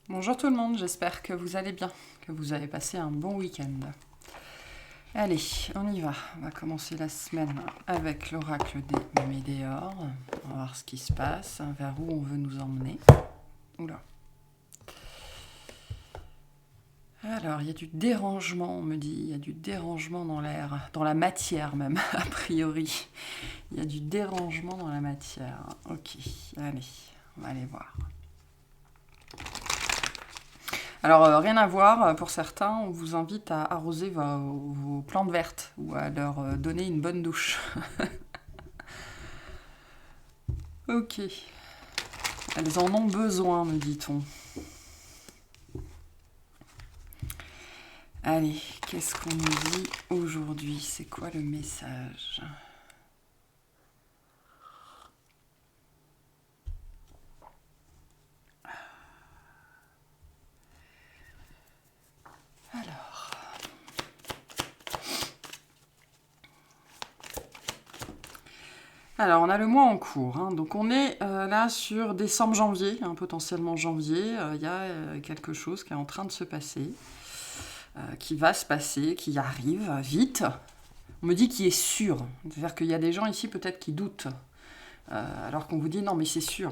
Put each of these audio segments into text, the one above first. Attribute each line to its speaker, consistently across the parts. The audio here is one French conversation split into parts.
Speaker 1: Bonjour tout le monde, j'espère que vous allez bien, que vous avez passé un bon week-end. Allez, on y va. On va commencer la semaine avec l'oracle des Médéors. On va voir ce qui se passe, vers où on veut nous emmener. Oula. Alors, il y a du dérangement, on me dit. Il y a du dérangement dans l'air, dans la matière même, a priori. Il y a du dérangement dans la matière. Ok, allez, on va aller voir. Alors, rien à voir, pour certains, on vous invite à arroser vos plantes vertes ou à leur donner une bonne douche. Ok. Elles en ont besoin, me dit-on. Allez, qu'est-ce qu'on nous dit aujourd'hui? C'est quoi le message? Alors. Alors, on a le mois en cours, hein. Donc on est là sur décembre-janvier, hein, potentiellement janvier. Il y a quelque chose qui est en train de se passer, qui va se passer, qui arrive vite. On me dit qu'il est sûr. C'est-à-dire qu'il y a des gens ici peut-être qui doutent. Alors qu'on vous dit non mais c'est sûr.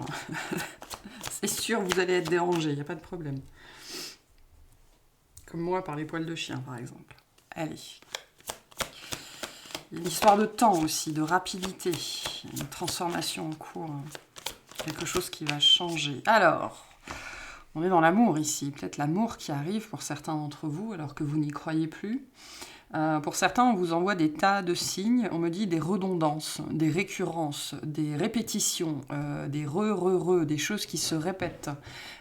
Speaker 1: C'est sûr, vous allez être dérangé, il n'y a pas de problème. Comme moi par les poils de chien par exemple. Allez. Il y a une histoire de temps aussi, de rapidité. Une transformation en cours. Quelque chose qui va changer. Alors, on est dans l'amour ici. Peut-être l'amour qui arrive pour certains d'entre vous alors que vous n'y croyez plus. Pour certains, on vous envoie des tas de signes. On me dit des redondances, des récurrences, des répétitions, des des choses qui se répètent,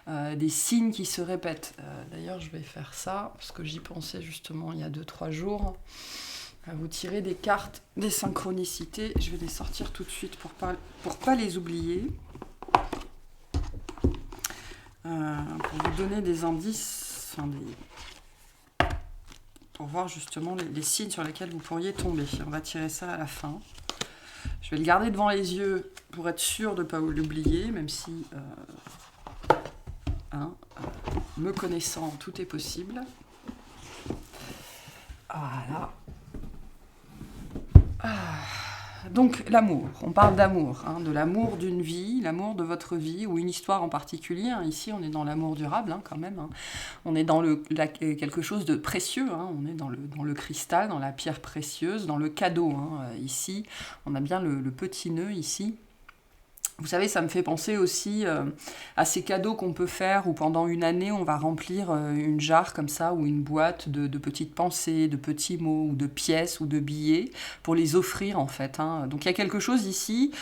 Speaker 1: des signes qui se répètent. D'ailleurs, je vais faire ça parce que j'y pensais justement il y a 2-3 jours. À vous tirer des cartes des synchronicités. Je vais les sortir tout de suite pour pas les oublier. Pour vous donner des indices, pour voir justement les signes sur lesquels vous pourriez tomber. On va tirer ça à la fin. Je vais le garder devant les yeux pour être sûr de ne pas l'oublier, même si, me connaissant, tout est possible. Voilà. Donc l'amour, on parle d'amour, hein, de l'amour d'une vie, l'amour de votre vie, ou une histoire en particulier. Hein. Ici, on est dans l'amour durable, hein, quand même. Hein. On est dans quelque chose de précieux, hein. On est dans le cristal, dans la pierre précieuse, dans le cadeau. Hein. Ici, on a bien le petit nœud ici. Vous savez, ça me fait penser aussi à ces cadeaux qu'on peut faire où pendant une année, on va remplir une jarre comme ça ou une boîte de petites pensées, de petits mots ou de pièces ou de billets pour les offrir en fait. Hein. Donc il y a quelque chose ici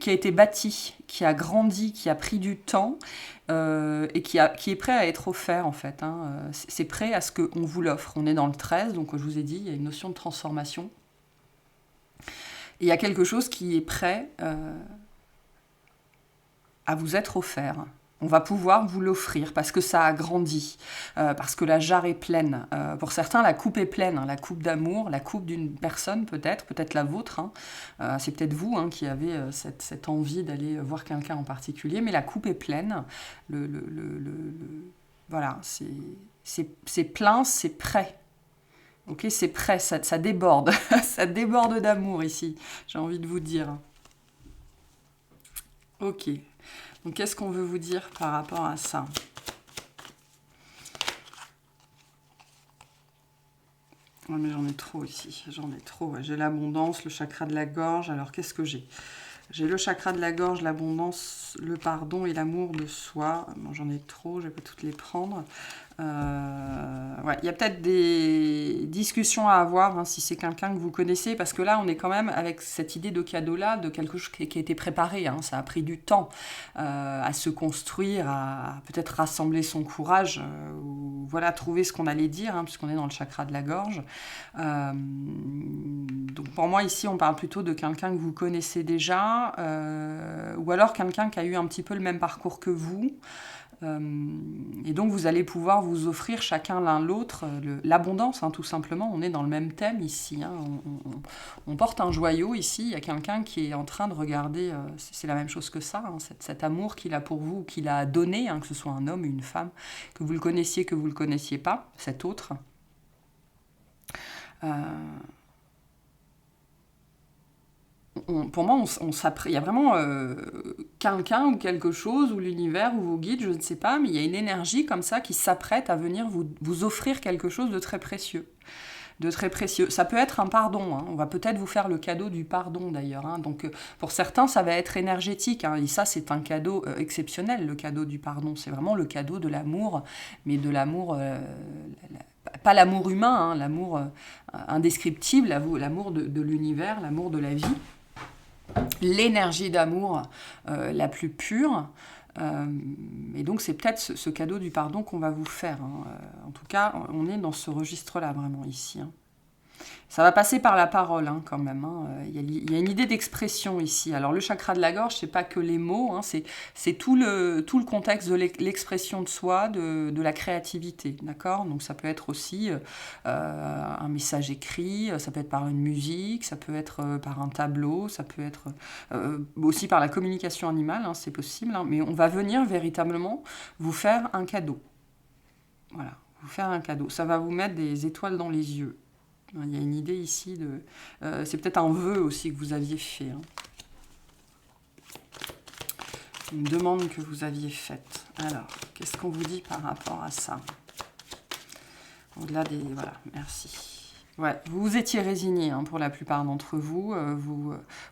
Speaker 1: qui a été bâti, qui a grandi, qui a pris du temps et qui est prêt à être offert en fait. Hein. C'est prêt à ce qu'on vous l'offre. On est dans le 13, donc je vous ai dit, il y a une notion de transformation. Et il y a quelque chose qui est prêt à vous être offert. On va pouvoir vous l'offrir parce que ça a grandi, parce que la jarre est pleine. Pour certains, la coupe est pleine, hein, la coupe d'amour, la coupe d'une personne peut-être la vôtre. Hein. C'est peut-être vous hein, qui avez cette envie d'aller voir quelqu'un en particulier, mais la coupe est pleine. Voilà, c'est plein, c'est prêt. Ok, c'est prêt, ça déborde, ça déborde d'amour ici. J'ai envie de vous dire. Ok. Donc, qu'est-ce qu'on veut vous dire par rapport à ça? Oh, mais j'en ai trop ici, j'en ai trop. Ouais. J'ai l'abondance, le chakra de la gorge. Alors, qu'est-ce que j'ai? J'ai le chakra de la gorge, l'abondance, le pardon et l'amour de soi. Bon, j'en ai trop, je vais pas toutes les prendre. Ouais, il y a peut-être des discussions à avoir hein, si c'est quelqu'un que vous connaissez, parce que là, on est quand même avec cette idée de cadeau-là, de quelque chose qui a été préparé. Hein, ça a pris du temps à se construire, à peut-être rassembler son courage, ou voilà, trouver ce qu'on allait dire, hein, puisqu'on est dans le chakra de la gorge. Donc pour moi, ici, on parle plutôt de quelqu'un que vous connaissez déjà, ou alors quelqu'un qui a eu un petit peu le même parcours que vous, Et donc vous allez pouvoir vous offrir chacun l'un l'autre l'abondance, hein, tout simplement. On est dans le même thème ici, hein. On porte un joyau ici, il y a quelqu'un qui est en train de regarder, c'est la même chose que ça, hein, cet amour qu'il a pour vous, ou qu'il a donné, hein, que ce soit un homme ou une femme, que vous le connaissiez, que vous ne le connaissiez pas, cet autre. Pour moi, il y a vraiment quelqu'un ou quelque chose, ou l'univers, ou vos guides, je ne sais pas, mais il y a une énergie comme ça qui s'apprête à venir vous offrir quelque chose de très précieux. De très précieux. Ça peut être un pardon, hein. On va peut-être vous faire le cadeau du pardon d'ailleurs, hein. Donc pour certains, ça va être énergétique, hein. Et ça, c'est un cadeau exceptionnel, le cadeau du pardon. C'est vraiment le cadeau de l'amour, mais de l'amour... pas l'amour humain, hein, l'amour indescriptible, l'amour de l'univers, l'amour de la vie. L'énergie d'amour la plus pure. Et donc c'est peut-être ce cadeau du pardon qu'on va vous faire, hein. En tout cas, on est dans ce registre-là vraiment ici, hein. Ça va passer par la parole, hein, quand même, hein. Il y a une idée d'expression ici. Alors le chakra de la gorge, c'est pas que les mots, hein, c'est tout le contexte de l'expression de soi, de la créativité, d'accord? Donc ça peut être aussi un message écrit, ça peut être par une musique, ça peut être par un tableau, ça peut être aussi par la communication animale, hein, c'est possible, hein, mais on va venir véritablement vous faire un cadeau. Voilà, vous faire un cadeau. Ça va vous mettre des étoiles dans les yeux. Il y a une idée ici de... c'est peut-être un vœu aussi que vous aviez fait, hein. Une demande que vous aviez faite. Alors, qu'est-ce qu'on vous dit par rapport à ça? Au-delà des... Voilà, merci. Ouais, vous vous étiez résigné, hein, pour la plupart d'entre vous.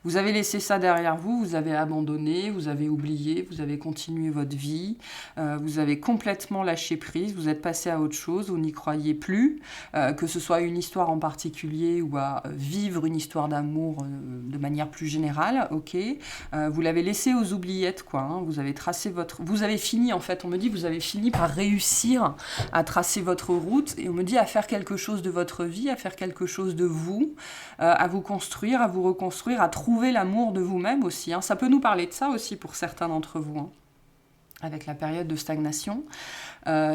Speaker 1: Vous avez laissé ça derrière vous, vous avez abandonné, vous avez oublié, vous avez continué votre vie, vous avez complètement lâché prise, vous êtes passé à autre chose, vous n'y croyez plus, que ce soit une histoire en particulier ou à vivre une histoire d'amour de manière plus générale, ok. Vous l'avez laissé aux oubliettes, quoi, hein, vous avez tracé votre... Vous avez fini, en fait, on me dit, vous avez fini par réussir à tracer votre route, et on me dit à faire quelque chose de votre vie, à faire quelque chose de vous, à vous construire, à vous reconstruire, à trouver l'amour de vous-même aussi, hein. Ça peut nous parler de ça aussi pour certains d'entre vous, hein, avec la période de stagnation.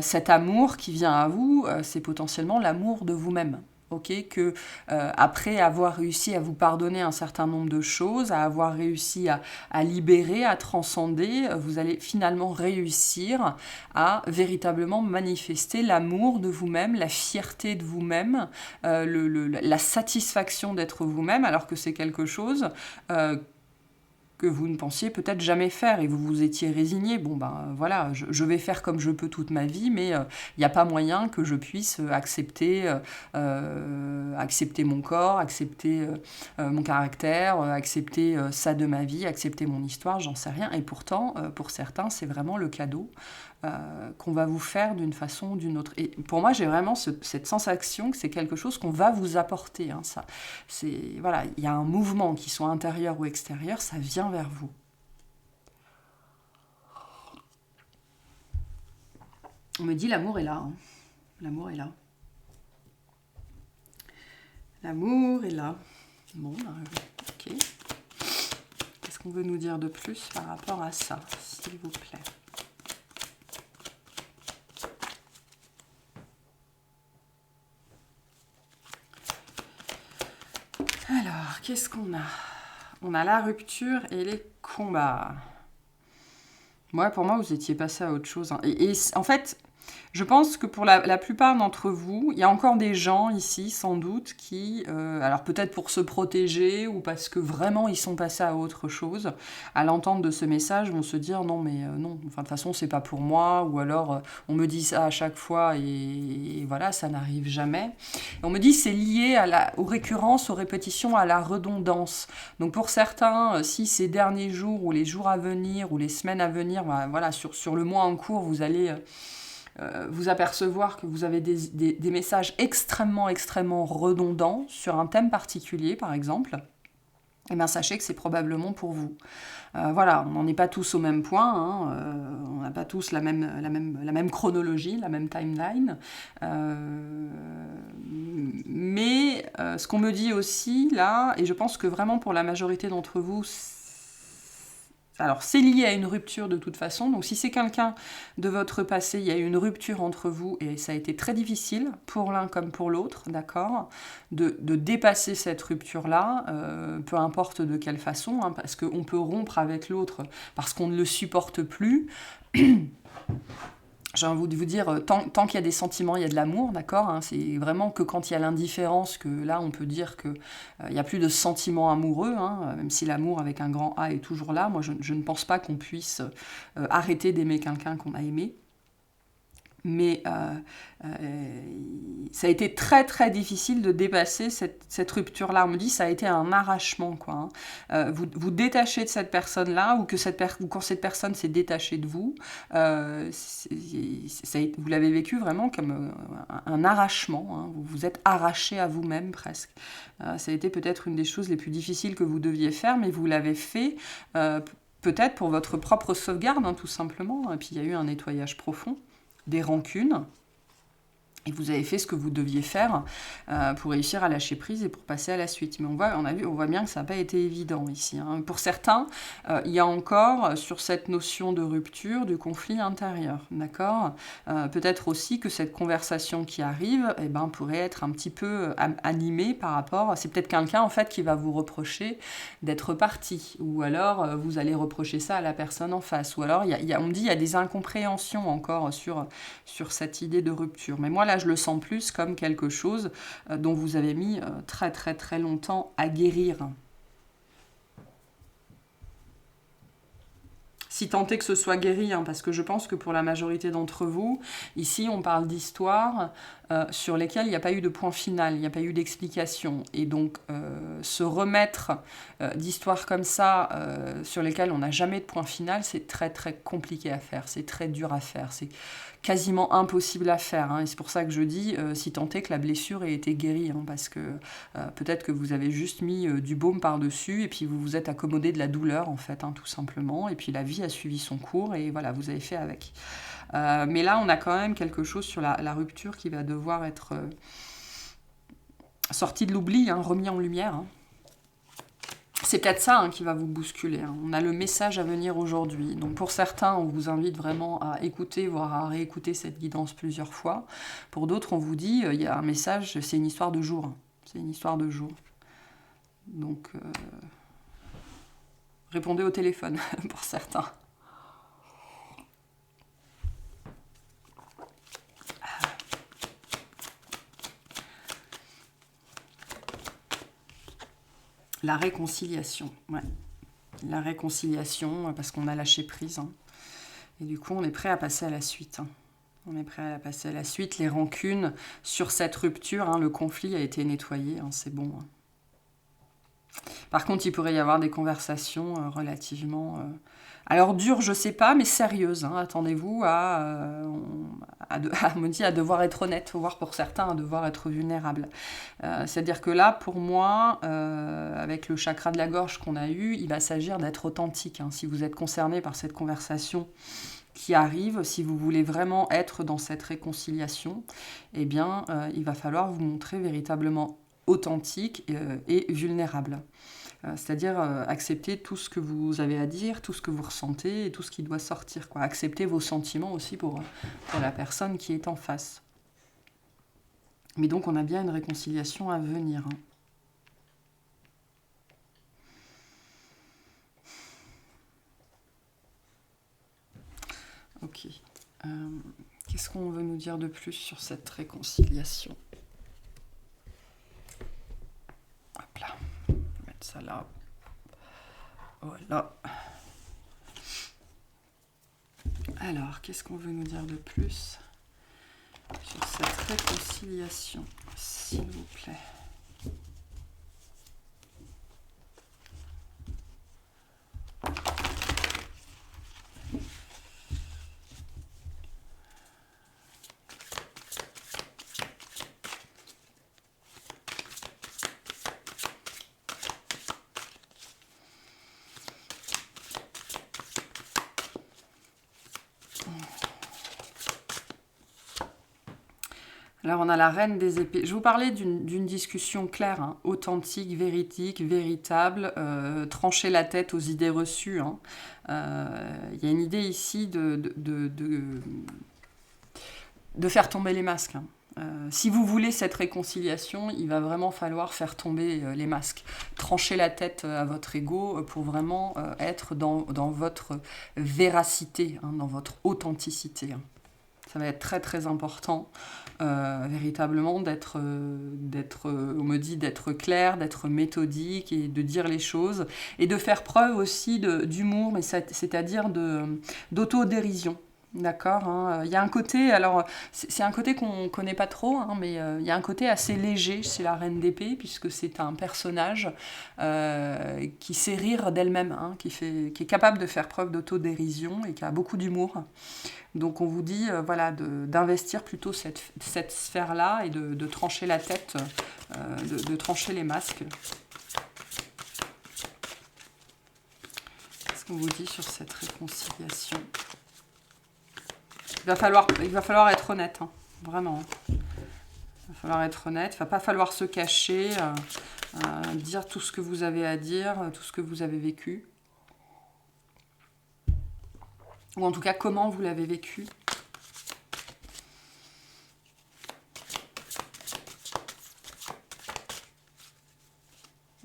Speaker 1: Cet amour qui vient à vous, c'est potentiellement l'amour de vous-même. Okay, que après avoir réussi à vous pardonner un certain nombre de choses, à avoir réussi à libérer, à transcender, vous allez finalement réussir à véritablement manifester l'amour de vous-même, la fierté de vous-même, la satisfaction d'être vous-même, alors que c'est quelque chose que vous ne pensiez peut-être jamais faire et vous vous étiez résigné. Bon, ben voilà, je vais faire comme je peux toute ma vie, mais il n'y a pas moyen que je puisse accepter mon corps, accepter mon caractère, accepter ça de ma vie, accepter mon histoire, j'en sais rien. Et pourtant, pour certains, c'est vraiment le cadeau qu'on va vous faire d'une façon ou d'une autre. Et pour moi, j'ai vraiment cette sensation que c'est quelque chose qu'on va vous apporter, hein, ça. Voilà, il y a un mouvement, qui soit intérieur ou extérieur, ça vient vers vous. On me dit l'amour est là, hein. L'amour est là. L'amour est là. Bon, ok. Qu'est-ce qu'on veut nous dire de plus par rapport à ça, s'il vous plaît? Alors, qu'est-ce qu'on a? On a la rupture et les combats. Ouais, pour moi, vous étiez passé à autre chose, hein. Et en fait, je pense que pour la plupart d'entre vous, il y a encore des gens ici, sans doute, qui, alors peut-être pour se protéger ou parce que vraiment ils sont passés à autre chose, à l'entente de ce message, vont se dire non, mais non, enfin, de toute façon, c'est pas pour moi, ou alors on me dit ça à chaque fois et voilà, ça n'arrive jamais. Et on me dit c'est lié aux récurrences, aux répétitions, à la redondance. Donc pour certains, si ces derniers jours ou les jours à venir ou les semaines à venir, voilà, sur le mois en cours, vous allez vous apercevoir que vous avez des messages extrêmement, extrêmement redondants sur un thème particulier, par exemple, eh bien, sachez que c'est probablement pour vous. Voilà, on n'en est pas tous au même point, hein, on n'a pas tous la même chronologie, la même timeline. Mais ce qu'on me dit aussi, là, et je pense que vraiment pour la majorité d'entre vous, Alors, c'est lié à une rupture de toute façon. Donc, si c'est quelqu'un de votre passé, il y a eu une rupture entre vous et ça a été très difficile pour l'un comme pour l'autre, d'accord, de dépasser cette rupture-là, peu importe de quelle façon, hein, parce qu'on peut rompre avec l'autre parce qu'on ne le supporte plus. J'ai envie de vous dire, tant qu'il y a des sentiments, il y a de l'amour, d'accord, hein, c'est vraiment que quand il y a l'indifférence que là, on peut dire qu'il n'y a plus de sentiments amoureux, hein, même si l'amour avec un grand A est toujours là. Moi, je ne pense pas qu'on puisse arrêter d'aimer quelqu'un qu'on a aimé. Mais ça a été très très difficile de dépasser cette rupture-là. On me dit ça a été un arrachement, quoi. Hein. Vous détachez de cette personne-là, ou quand cette personne s'est détachée de vous, vous l'avez vécu vraiment comme un arrachement. Hein. Vous vous êtes arraché à vous-même presque. Ça a été peut-être une des choses les plus difficiles que vous deviez faire, mais vous l'avez fait peut-être pour votre propre sauvegarde, hein, tout simplement. Et puis il y a eu un nettoyage profond des rancunes, et vous avez fait ce que vous deviez faire pour réussir à lâcher prise et pour passer à la suite. Mais on voit bien que ça n'a pas été évident ici. Hein. Pour certains, il y a encore sur cette notion de rupture, du conflit intérieur. D'accord. Peut-être aussi que cette conversation qui arrive pourrait être un petit peu animée par rapport... C'est peut-être quelqu'un en fait qui va vous reprocher d'être parti. Ou alors vous allez reprocher ça à la personne en face. Ou alors on me dit qu'il y a des incompréhensions encore sur cette idée de rupture. Mais moi là, je le sens plus comme quelque chose dont vous avez mis très très très longtemps à guérir. Si tant est que ce soit guéri, hein, parce que je pense que pour la majorité d'entre vous, ici on parle d'histoires sur lesquelles il n'y a pas eu de point final, il n'y a pas eu d'explication. Et donc se remettre d'histoires comme ça, sur lesquelles on n'a jamais de point final, c'est très très compliqué à faire, c'est très dur à faire, c'est quasiment impossible à faire. Hein. Et c'est pour ça que je dis, si tant est que la blessure ait été guérie, hein, parce que peut-être que vous avez juste mis du baume par-dessus, et puis vous vous êtes accommodé de la douleur, en fait, hein, tout simplement, et puis la vie a suivi son cours, et voilà, vous avez fait avec. Mais là, on a quand même quelque chose sur la rupture qui va devoir être sorti de l'oubli, hein, remis en lumière. Hein. C'est peut-être ça hein, qui va vous bousculer. Hein. On a le message à venir aujourd'hui. Donc pour certains, on vous invite vraiment à écouter, voire à réécouter cette guidance plusieurs fois. Pour d'autres, on vous dit, il y a un message, c'est une histoire de jour. Hein. C'est une histoire de jour. Donc, répondez au téléphone pour certains. La réconciliation, ouais. La réconciliation, parce qu'on a lâché prise. Hein. Et du coup, on est prêt à passer à la suite. Hein. On est prêt à passer à la suite. Les rancunes sur cette rupture, hein, le conflit a été nettoyé, hein, c'est bon. Hein. Par contre, il pourrait y avoir des conversations relativement... alors dures, je sais pas, mais sérieuses. Hein. Attendez-vous à devoir être honnête, voire pour certains à devoir être vulnérable. C'est-à-dire que là, pour moi, avec le chakra de la gorge qu'on a eu, il va s'agir d'être authentique. Hein. Si vous êtes concerné par cette conversation qui arrive, si vous voulez vraiment être dans cette réconciliation, eh bien, il va falloir vous montrer véritablement authentique et vulnérable. C'est-à-dire accepter tout ce que vous avez à dire, tout ce que vous ressentez et tout ce qui doit sortir. Quoi. Accepter vos sentiments aussi pour la personne qui est en face. Mais donc on a bien une réconciliation à venir. Hein. Ok. Qu'est-ce qu'on veut nous dire de plus sur cette réconciliation ? Hop là. On va mettre ça là. Voilà. Alors, qu'est-ce qu'on veut nous dire de plus sur cette réconciliation, s'il vous plaît ? Alors on a la reine des épées. Je vous parlais d'une discussion claire, hein, authentique, véridique, véritable, trancher la tête aux idées reçues. Hein. Y a une idée ici de faire tomber les masques. Hein. Si vous voulez cette réconciliation, il va vraiment falloir faire tomber les masques. Trancher la tête à votre ego pour vraiment être dans votre véracité, hein, dans votre authenticité. Hein. Ça va être très très important, véritablement, d'être, on me dit, d'être clair, d'être méthodique et de dire les choses. Et de faire preuve aussi d'humour, mais c'est-à-dire d'autodérision. D'accord, hein. Il y a un côté, alors c'est un côté qu'on ne connaît pas trop, hein, mais il y a un côté assez léger chez la Reine d'Épée, puisque c'est un personnage qui sait rire d'elle-même, hein, qui est capable de faire preuve d'autodérision et qui a beaucoup d'humour. Donc on vous dit voilà, d'investir plutôt cette sphère-là et de trancher la tête, de trancher les masques. Qu'est-ce qu'on vous dit sur cette réconciliation ? Il va falloir être honnête, hein, vraiment. Il va falloir être honnête, il ne va pas falloir se cacher, dire tout ce que vous avez à dire, tout ce que vous avez vécu. Ou en tout cas, comment vous l'avez vécu.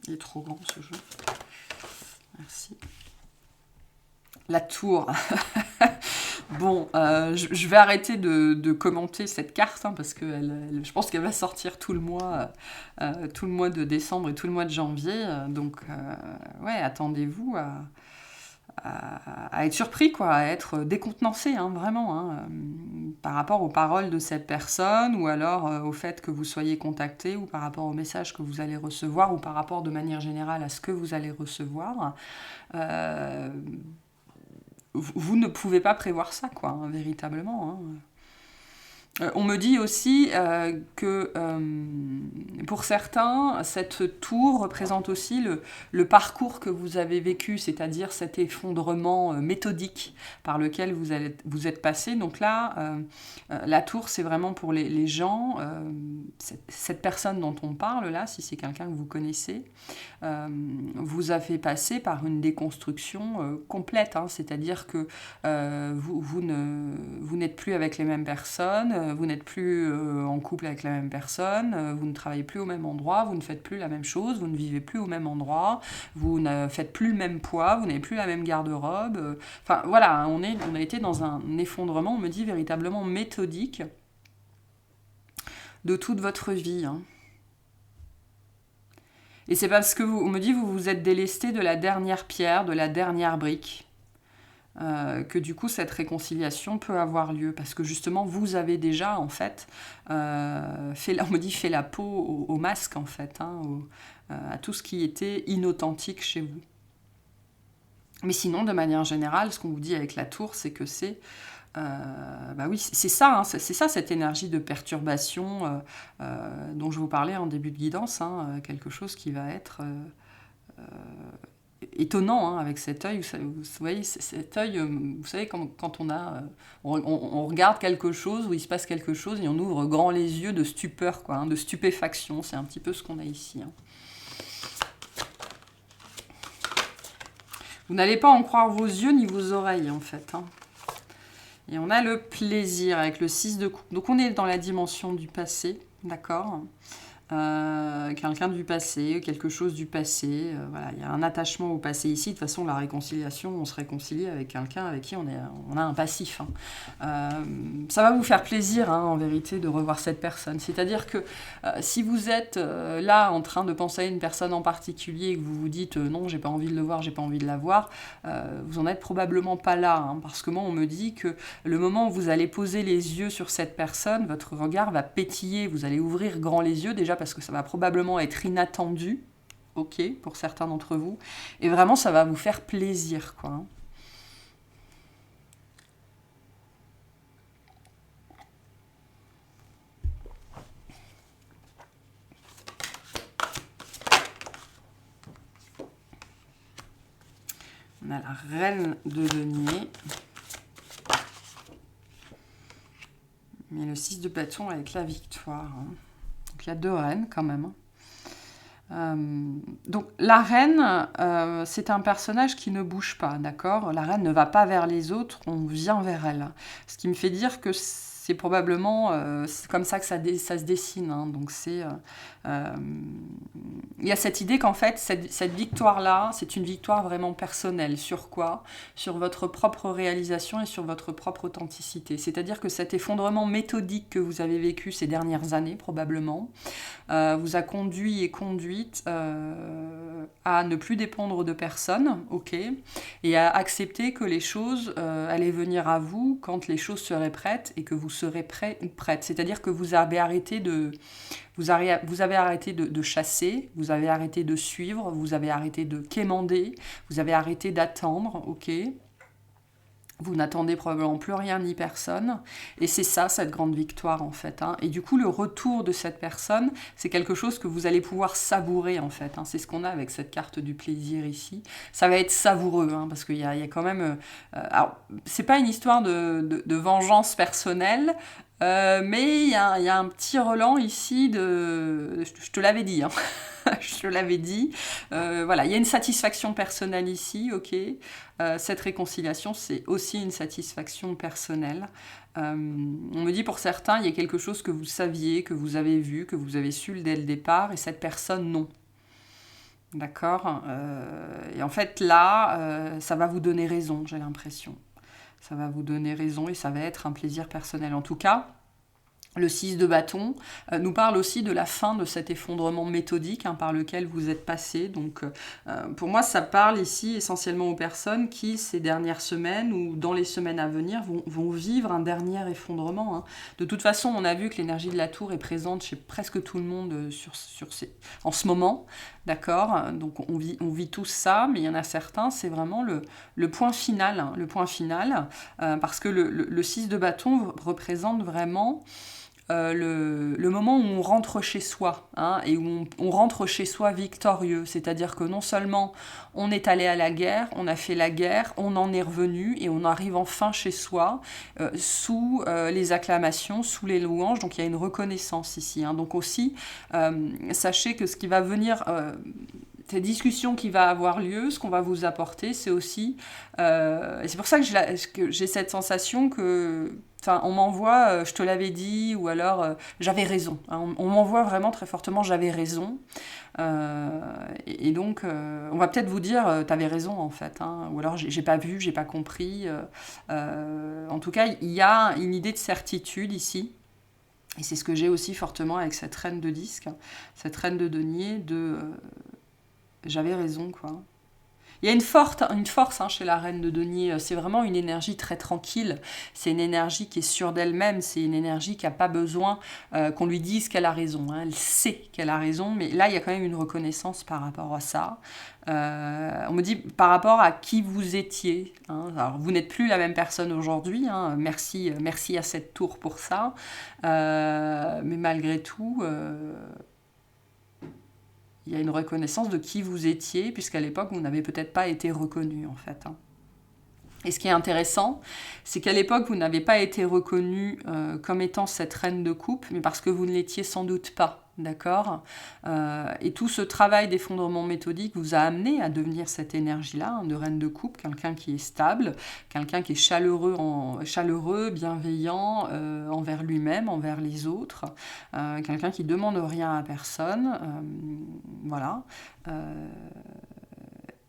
Speaker 1: Il est trop grand ce jeu. Merci. La tour. Bon, je vais arrêter de commenter cette carte, hein, parce que je pense qu'elle va sortir tout le mois de décembre et tout le mois de janvier. Donc, ouais, attendez-vous à être surpris, quoi, à être décontenancé, hein, vraiment, hein, par rapport aux paroles de cette personne, ou alors au fait que vous soyez contacté, ou par rapport au message que vous allez recevoir, ou par rapport de manière générale à ce que vous allez recevoir. Vous ne pouvez pas prévoir ça, quoi, hein, véritablement. Hein. On me dit aussi que pour certains, cette tour représente aussi le parcours que vous avez vécu, c'est-à-dire cet effondrement méthodique par lequel vous êtes passé. Donc là, la tour, c'est vraiment pour les gens, cette personne dont on parle là, si c'est quelqu'un que vous connaissez, vous a fait passer par une déconstruction complète, hein, c'est-à-dire que vous n'êtes plus avec les mêmes personnes, vous n'êtes plus en couple avec la même personne, vous ne travaillez plus au même endroit, vous ne faites plus la même chose, vous ne vivez plus au même endroit, vous ne faites plus le même poids, vous n'avez plus la même garde-robe. Enfin voilà, on a été dans un effondrement, on me dit véritablement méthodique, de toute votre vie. Hein. Et c'est parce que on me dit vous vous êtes délesté de la dernière pierre, de la dernière brique. Que du coup cette réconciliation peut avoir lieu parce que justement vous avez déjà en fait on me dit fait la peau au masque en fait, hein, à tout ce qui était inauthentique chez vous. Mais sinon de manière générale ce qu'on vous dit avec la tour c'est que c'est bah oui, c'est ça, hein, c'est ça cette énergie de perturbation dont je vous parlais en début de guidance, hein, quelque chose qui va être étonnant, hein, avec cet œil. Vous voyez, cet œil, vous savez, quand on regarde quelque chose, où il se passe quelque chose, et on ouvre grand les yeux de stupeur, quoi, hein, de stupéfaction. C'est un petit peu ce qu'on a ici. Hein. Vous n'allez pas en croire vos yeux ni vos oreilles, en fait. Hein. Et on a le plaisir avec le 6 de coupe. Donc on est dans la dimension du passé, d'accord ? Quelqu'un du passé, quelque chose du passé, voilà, il y a un attachement au passé ici. De toute façon, la réconciliation, on se réconcilie avec quelqu'un avec qui on a un passif. Hein. Ça va vous faire plaisir, hein, en vérité, de revoir cette personne. C'est-à-dire que si vous êtes là en train de penser à une personne en particulier et que vous vous dites non, j'ai pas envie de le voir, j'ai pas envie de la voir, vous en êtes probablement pas là, hein, parce que moi, on me dit que le moment où vous allez poser les yeux sur cette personne, votre regard va pétiller, vous allez ouvrir grand les yeux, déjà parce que ça va probablement être inattendu, ok, pour certains d'entre vous, et vraiment ça va vous faire plaisir, quoi. On a la reine de denier. Mais le 6 de bâton avec la victoire. Hein. Donc il y a 2 reines quand même. Donc la reine, c'est un personnage qui ne bouge pas, d'accord? La reine ne va pas vers les autres, on vient vers elle. Ce qui me fait dire que c'est probablement c'est comme ça que ça se dessine. Hein. Donc il y a cette idée qu'en fait, cette victoire-là, c'est une victoire vraiment personnelle. Sur quoi? Sur votre propre réalisation et sur votre propre authenticité. C'est-à-dire que cet effondrement méthodique que vous avez vécu ces dernières années, probablement, vous a conduit et conduite à ne plus dépendre de personne, ok, et à accepter que les choses allaient venir à vous quand les choses seraient prêtes et que vous serez prêt ou prête. C'est-à-dire que vous avez arrêté de chasser, vous avez arrêté de suivre, vous avez arrêté de quémander, vous avez arrêté d'attendre, ok. Vous n'attendez probablement plus rien ni personne. Et c'est ça, cette grande victoire, en fait. Hein. Et du coup, le retour de cette personne, c'est quelque chose que vous allez pouvoir savourer, en fait. Hein. C'est ce qu'on a avec cette carte du plaisir ici. Ça va être savoureux, hein, parce qu'il y a quand même... alors, c'est pas une histoire de vengeance personnelle, mais il y a un petit relent ici de... Je te l'avais dit, hein. Je te l'avais dit. Voilà, il y a une satisfaction personnelle ici, ok. Cette réconciliation, c'est aussi une satisfaction personnelle. On me dit pour certains, il y a quelque chose que vous saviez, que vous avez vu, que vous avez su dès le départ, et cette personne, non. D'accord. Et en fait, là, ça va vous donner raison, j'ai l'impression. Ça va vous donner raison et ça va être un plaisir personnel. En tout cas, le 6 de bâton nous parle aussi de la fin de cet effondrement méthodique par lequel vous êtes passé. Donc, pour moi, ça parle ici essentiellement aux personnes qui, ces dernières semaines ou dans les semaines à venir, vont vivre un dernier effondrement. Hein. De toute façon, on a vu que l'énergie de la tour est présente chez presque tout le monde en ce moment. D'accord? Donc, on vit tous ça, mais il y en a certains, c'est vraiment le point final. Hein, le point final, parce que le 6 de bâton représente vraiment... le moment où on rentre chez soi, hein, et où on rentre chez soi victorieux, c'est-à-dire que non seulement on est allé à la guerre, on a fait la guerre, on en est revenu et on arrive enfin chez soi sous les acclamations, sous les louanges, donc il y a une reconnaissance ici. Hein. Donc aussi, sachez que ce qui va venir... cette discussion qui va avoir lieu, ce qu'on va vous apporter, c'est aussi... et c'est pour ça que j'ai cette sensation que... Enfin, on m'envoie, je te l'avais dit, ou alors j'avais raison. Hein, on m'envoie vraiment très fortement, j'avais raison. Et donc, on va peut-être vous dire, t'avais raison en fait. Hein, ou alors, j'ai pas vu, j'ai pas compris. En tout cas, il y a une idée de certitude ici. Et c'est ce que j'ai aussi fortement avec cette reine de disque, cette reine de denier, j'avais raison, quoi. Il y a une force hein, chez la reine de denier. C'est vraiment une énergie très tranquille. C'est une énergie qui est sûre d'elle-même. C'est une énergie qui n'a pas besoin qu'on lui dise qu'elle a raison. Hein. Elle sait qu'elle a raison, mais là, il y a quand même une reconnaissance par rapport à ça. On me dit par rapport à qui vous étiez. Hein. Alors, vous n'êtes plus la même personne aujourd'hui. Hein. Merci à cette tour pour ça. Mais malgré tout... il y a une reconnaissance de qui vous étiez, puisqu'à l'époque, vous n'avez peut-être pas été reconnu, en fait. Hein. Et ce qui est intéressant, c'est qu'à l'époque, vous n'avez pas été reconnu comme étant cette reine de coupe, mais parce que vous ne l'étiez sans doute pas, d'accord ? Et tout ce travail d'effondrement méthodique vous a amené à devenir cette énergie-là, hein, de reine de coupe, quelqu'un qui est stable, quelqu'un qui est chaleureux, bienveillant envers lui-même, envers les autres, quelqu'un qui ne demande rien à personne, voilà.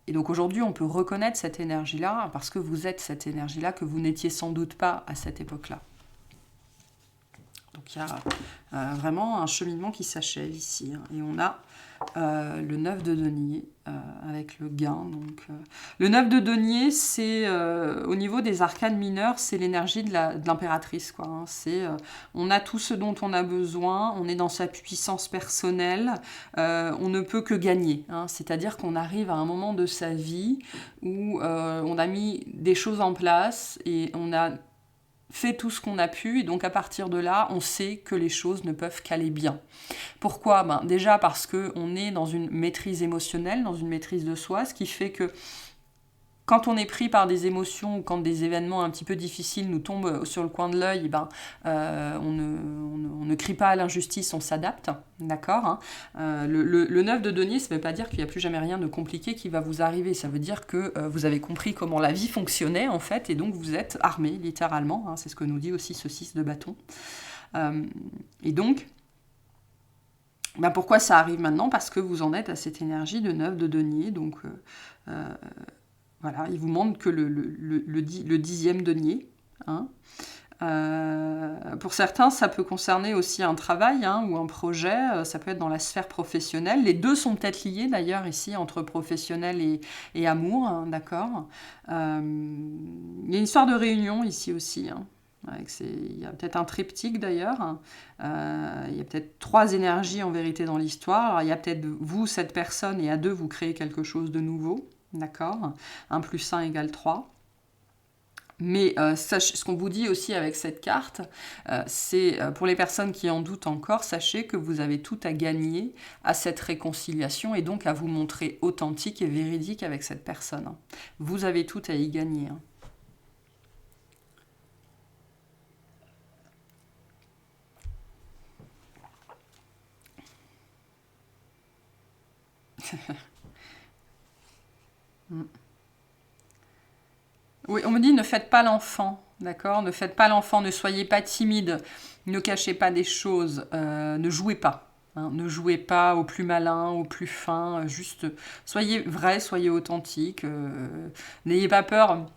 Speaker 1: Et donc aujourd'hui, on peut reconnaître cette énergie-là parce que vous êtes cette énergie-là que vous n'étiez sans doute pas à cette époque-là. Donc il y a vraiment un cheminement qui s'achève ici. Hein. Et on a le 9 de denier avec le gain. Donc, le 9 de denier, c'est au niveau des arcanes mineurs, c'est l'énergie de l'impératrice. Quoi, hein. On a tout ce dont on a besoin, on est dans sa puissance personnelle, on ne peut que gagner. Hein. C'est-à-dire qu'on arrive à un moment de sa vie où on a mis des choses en place et on a fait tout ce qu'on a pu, et donc à partir de là, on sait que les choses ne peuvent qu'aller bien. Pourquoi ? Déjà parce qu'on est dans une maîtrise émotionnelle, dans une maîtrise de soi, ce qui fait que quand on est pris par des émotions ou quand des événements un petit peu difficiles nous tombent sur le coin de l'œil, on ne crie pas à l'injustice, on s'adapte, d'accord, hein. Le 9 de denier, ça ne veut pas dire qu'il n'y a plus jamais rien de compliqué qui va vous arriver, ça veut dire que vous avez compris comment la vie fonctionnait, en fait, et donc vous êtes armé, littéralement, hein, c'est ce que nous dit aussi ce 6 de bâton. Et donc, pourquoi ça arrive maintenant? Parce que vous en êtes à cette énergie de 9 de denier, donc... voilà, il vous montre que le 10e denier. Hein. Pour certains, ça peut concerner aussi un travail hein, ou un projet, ça peut être dans la sphère professionnelle. Les deux sont peut-être liés d'ailleurs ici, entre professionnel et amour, hein, d'accord. Il y a une histoire de réunion ici aussi. Hein. Il y a peut-être un triptyque d'ailleurs. Hein. Il y a peut-être 3 énergies en vérité dans l'histoire. Alors, il y a peut-être vous, cette personne, et à 2, vous créez quelque chose de nouveau. D'accord, 1 plus 1 égale 3. Mais ce qu'on vous dit aussi avec cette carte, c'est pour les personnes qui en doutent encore, sachez que vous avez tout à gagner à cette réconciliation et donc à vous montrer authentique et véridique avec cette personne. Vous avez tout à y gagner. Oui, on me dit ne faites pas l'enfant, d'accord? Ne faites pas l'enfant, ne soyez pas timide, ne cachez pas des choses, ne jouez pas. Hein, ne jouez pas au plus malin, au plus fin, juste soyez vrai, soyez authentique, n'ayez pas peur.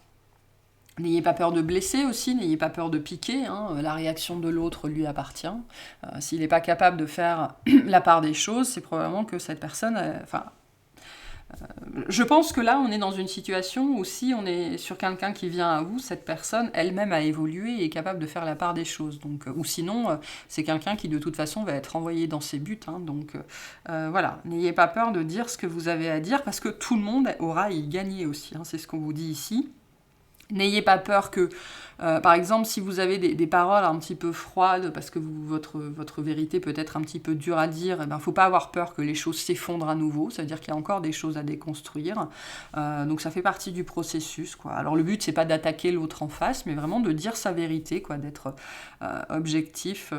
Speaker 1: N'ayez pas peur de blesser aussi, n'ayez pas peur de piquer, hein, la réaction de l'autre lui appartient. S'il n'est pas capable de faire la part des choses, c'est probablement que cette personne... je pense que là, on est dans une situation où si on est sur quelqu'un qui vient à vous, cette personne elle-même a évolué et est capable de faire la part des choses. Donc, ou sinon, c'est quelqu'un qui de toute façon va être envoyé dans ses buts. Hein, donc voilà, n'ayez pas peur de dire ce que vous avez à dire parce que tout le monde aura à y gagner aussi. Hein, c'est ce qu'on vous dit ici. N'ayez pas peur que, par exemple, si vous avez des paroles un petit peu froides, parce que votre vérité peut être un petit peu dure à dire, il ne faut pas avoir peur que les choses s'effondrent à nouveau, c'est-à-dire qu'il y a encore des choses à déconstruire. Donc ça fait partie du processus, quoi. Alors le but, c'est pas d'attaquer l'autre en face, mais vraiment de dire sa vérité, quoi, d'être objectif.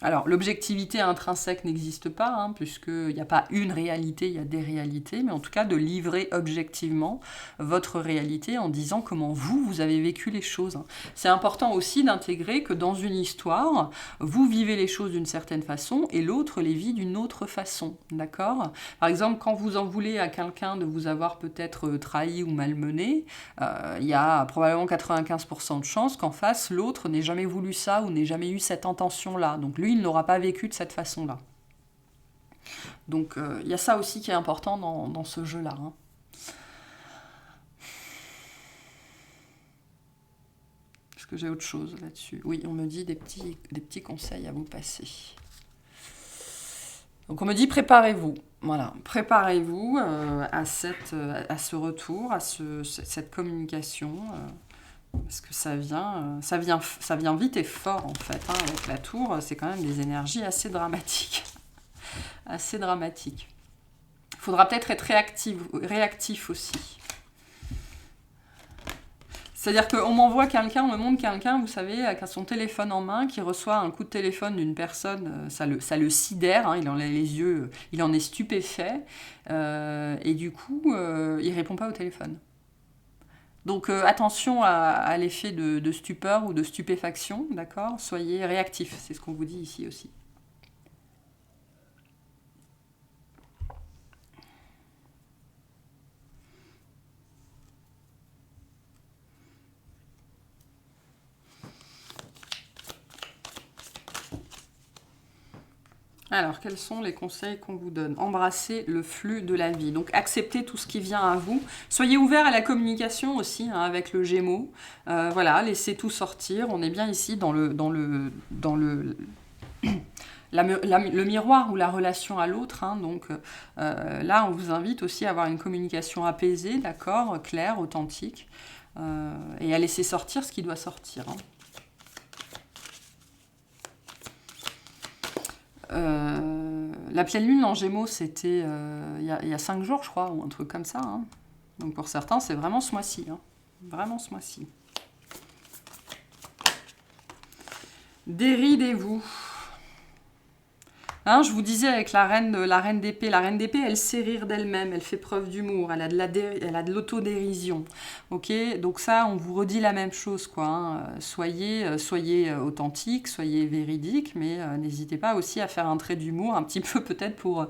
Speaker 1: Alors, l'objectivité intrinsèque n'existe pas, hein, puisqu'il n'y a pas une réalité, il y a des réalités, mais en tout cas de livrer objectivement votre réalité en disant comment vous avez vécu les choses. Hein. C'est important aussi d'intégrer que dans une histoire, vous vivez les choses d'une certaine façon et l'autre les vit d'une autre façon, d'accord? Par exemple, quand vous en voulez à quelqu'un de vous avoir peut-être trahi ou malmené, il y a probablement 95% de chances qu'en face, l'autre n'ait jamais voulu ça ou n'ait jamais eu cette intention-là. Donc lui, il n'aura pas vécu de cette façon-là. Donc il y a ça aussi qui est important dans ce jeu-là. Hein. Est-ce que j'ai autre chose là-dessus? Oui, on me dit des petits conseils à vous passer. Donc on me dit préparez-vous. Voilà, préparez-vous à ce retour, à cette communication. Parce que ça vient vite et fort en fait. Hein, avec la tour, c'est quand même des énergies assez dramatiques. Assez dramatiques. Il faudra peut-être être réactif aussi. C'est-à-dire qu'on m'envoie quelqu'un, on me montre quelqu'un, vous savez, avec son téléphone en main, qui reçoit un coup de téléphone d'une personne, ça le sidère, hein, il en a les yeux, il en est stupéfait, et du coup, il répond pas au téléphone. Donc attention à l'effet de stupeur ou de stupéfaction, d'accord? Soyez réactifs, c'est ce qu'on vous dit ici aussi. Alors, quels sont les conseils qu'on vous donne? Embrassez le flux de la vie. Donc, acceptez tout ce qui vient à vous. Soyez ouvert à la communication aussi, hein, avec le Gémeaux. Voilà, laissez tout sortir. On est bien ici dans le miroir ou la relation à l'autre. Hein. Donc, là, on vous invite aussi à avoir une communication apaisée, d'accord, claire, authentique, et à laisser sortir ce qui doit sortir. Hein. La pleine lune en Gémeaux, c'était il y a 5 jours, je crois, ou un truc comme ça. Hein. Donc pour certains, c'est vraiment ce mois-ci. Hein. Vraiment ce mois-ci. Déridez-vous. Hein, je vous disais avec la reine d'épée, elle sait rire d'elle-même, elle fait preuve d'humour, elle a de l'autodérision. Ok, donc ça, on vous redit la même chose, quoi. Hein. Soyez authentique, soyez véridique, mais n'hésitez pas aussi à faire un trait d'humour, un petit peu peut-être pour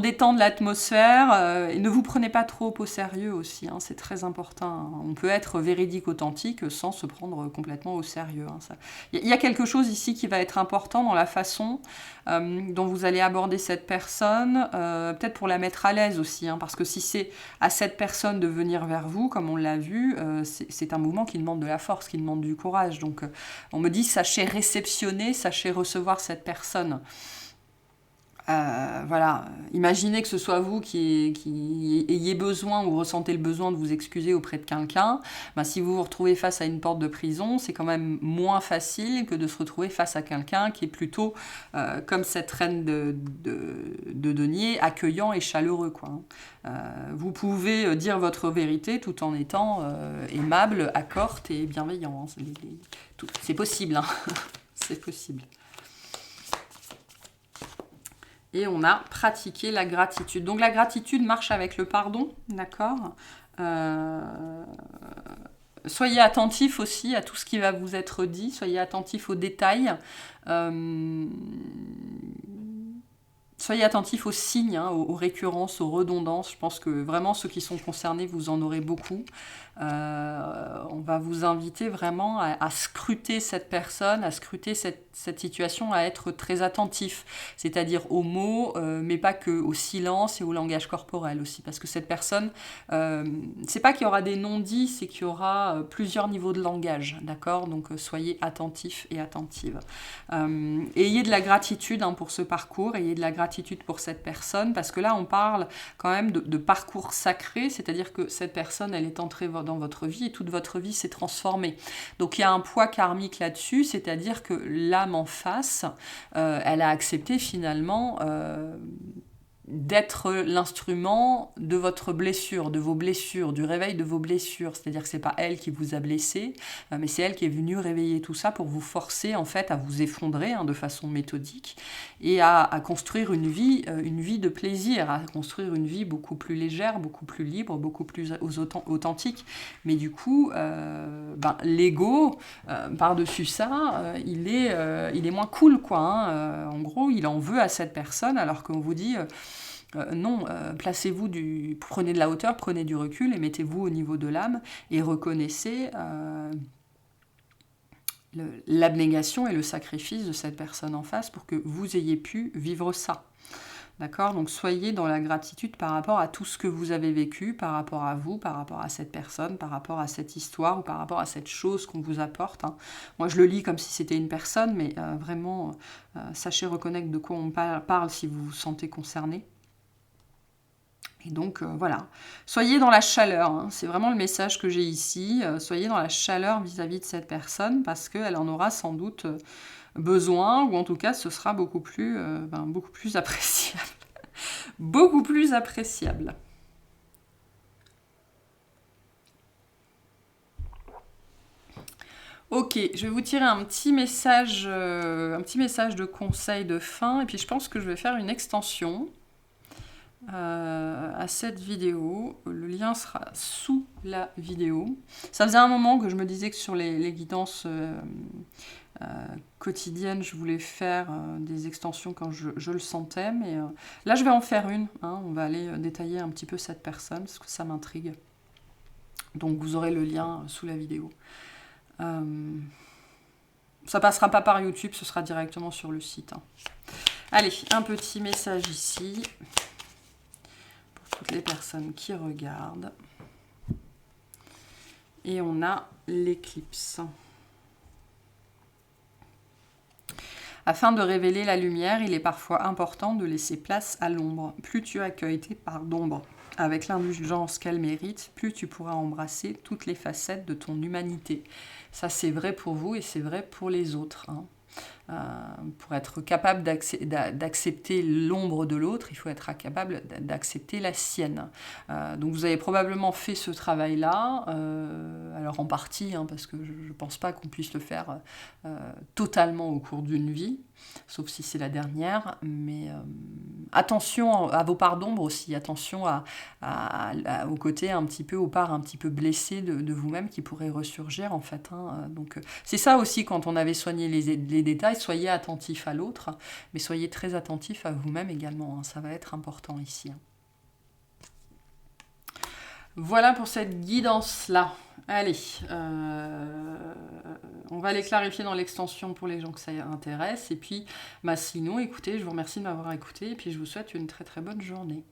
Speaker 1: détendre l'atmosphère, et ne vous prenez pas trop au sérieux aussi, hein, c'est très important. Hein. On peut être véridique, authentique, sans se prendre complètement au sérieux. Hein, il y a quelque chose ici qui va être important dans la façon dont vous allez aborder cette personne, peut-être pour la mettre à l'aise aussi, hein, parce que si c'est à cette personne de venir vers vous, comme on l'a vu, c'est un mouvement qui demande de la force, qui demande du courage. Donc on me dit, sachez réceptionner, sachez recevoir cette personne. Voilà, imaginez que ce soit vous qui ayez besoin ou ressentez le besoin de vous excuser auprès de quelqu'un. Ben, si vous vous retrouvez face à une porte de prison, c'est quand même moins facile que de se retrouver face à quelqu'un qui est plutôt comme cette reine de denier, accueillant et chaleureux, quoi. Vous pouvez dire votre vérité tout en étant aimable, accorte et bienveillant. Hein. C'est possible, hein. C'est possible. Et on a pratiqué la gratitude. Donc la gratitude marche avec le pardon, d'accord. Soyez attentifs aussi à tout ce qui va vous être dit, soyez attentifs aux détails. Soyez attentifs aux signes, hein, aux récurrences, aux redondances. Je pense que vraiment ceux qui sont concernés, vous en aurez beaucoup. On va vous inviter vraiment à scruter cette personne, à scruter cette situation, à être très attentif, c'est-à-dire aux mots, mais pas que au silence et au langage corporel aussi, parce que cette personne, c'est pas qu'il y aura des non-dits, c'est qu'il y aura plusieurs niveaux de langage, d'accord. Donc soyez attentifs et attentives. Ayez de la gratitude, hein, pour ce parcours, ayez de la gratitude pour cette personne, parce que là on parle quand même de parcours sacré, c'est-à-dire que cette personne, elle est entrée dans votre vie et toute votre vie s'est transformée. Donc il y a un poids karmique là-dessus, c'est-à-dire que l'âme en face, elle a accepté finalement d'être l'instrument de votre blessure, de vos blessures, du réveil de vos blessures. C'est-à-dire que c'est pas elle qui vous a blessé, mais c'est elle qui est venue réveiller tout ça pour vous forcer en fait à vous effondrer, hein, de façon méthodique et à construire une vie de plaisir, à construire une vie beaucoup plus légère, beaucoup plus libre, beaucoup plus authentique. Mais du coup, l'ego, par-dessus ça, il est moins cool, quoi. Hein. En gros, il en veut à cette personne alors qu'on vous dit... non, placez-vous, prenez de la hauteur, prenez du recul et mettez-vous au niveau de l'âme et reconnaissez l'abnégation et le sacrifice de cette personne en face pour que vous ayez pu vivre ça. D'accord ? Donc soyez dans la gratitude par rapport à tout ce que vous avez vécu, par rapport à vous, par rapport à cette personne, par rapport à cette histoire ou par rapport à cette chose qu'on vous apporte. Hein. Moi je le lis comme si c'était une personne, mais vraiment, sachez reconnaître de quoi on parle si vous vous sentez concerné. Et donc voilà, soyez dans la chaleur, hein. C'est vraiment le message que j'ai ici, soyez dans la chaleur vis-à-vis de cette personne parce qu'elle en aura sans doute besoin, ou en tout cas ce sera beaucoup plus appréciable. Beaucoup plus appréciable. Ok, je vais vous tirer un petit message de conseil de fin, et puis je pense que je vais faire une extension à cette vidéo. Le lien sera sous la vidéo. Ça faisait un moment que je me disais que sur les guidances quotidiennes, je voulais faire des extensions quand je le sentais, mais là je vais en faire une. Hein. On va aller détailler un petit peu cette personne parce que ça m'intrigue. Donc vous aurez le lien sous la vidéo. Ça passera pas par YouTube, ce sera directement sur le site. Hein. Allez, un petit message ici. Toutes les personnes qui regardent. Et on a l'éclipse. Afin de révéler la lumière, il est parfois important de laisser place à l'ombre. Plus tu accueilles tes parts d'ombre avec l'indulgence qu'elles méritent, plus tu pourras embrasser toutes les facettes de ton humanité. Ça, c'est vrai pour vous et c'est vrai pour les autres. Hein. Pour être capable d'accepter l'ombre de l'autre, il faut être capable d'accepter la sienne. Donc vous avez probablement fait ce travail-là, alors en partie, hein, parce que je ne pense pas qu'on puisse le faire totalement au cours d'une vie, sauf si c'est la dernière, mais attention à vos parts d'ombre aussi, attention au côté un petit peu, aux parts un petit peu blessées de vous-même qui pourraient ressurgir en fait. Hein. Donc c'est ça aussi quand on avait soigné les détails, soyez attentif à l'autre, mais soyez très attentif à vous-même également, hein. Ça va être important ici. Hein. Voilà pour cette guidance-là. Allez, on va les clarifier dans l'extension pour les gens que ça intéresse. Et puis, sinon, écoutez, je vous remercie de m'avoir écouté et puis je vous souhaite une très très bonne journée.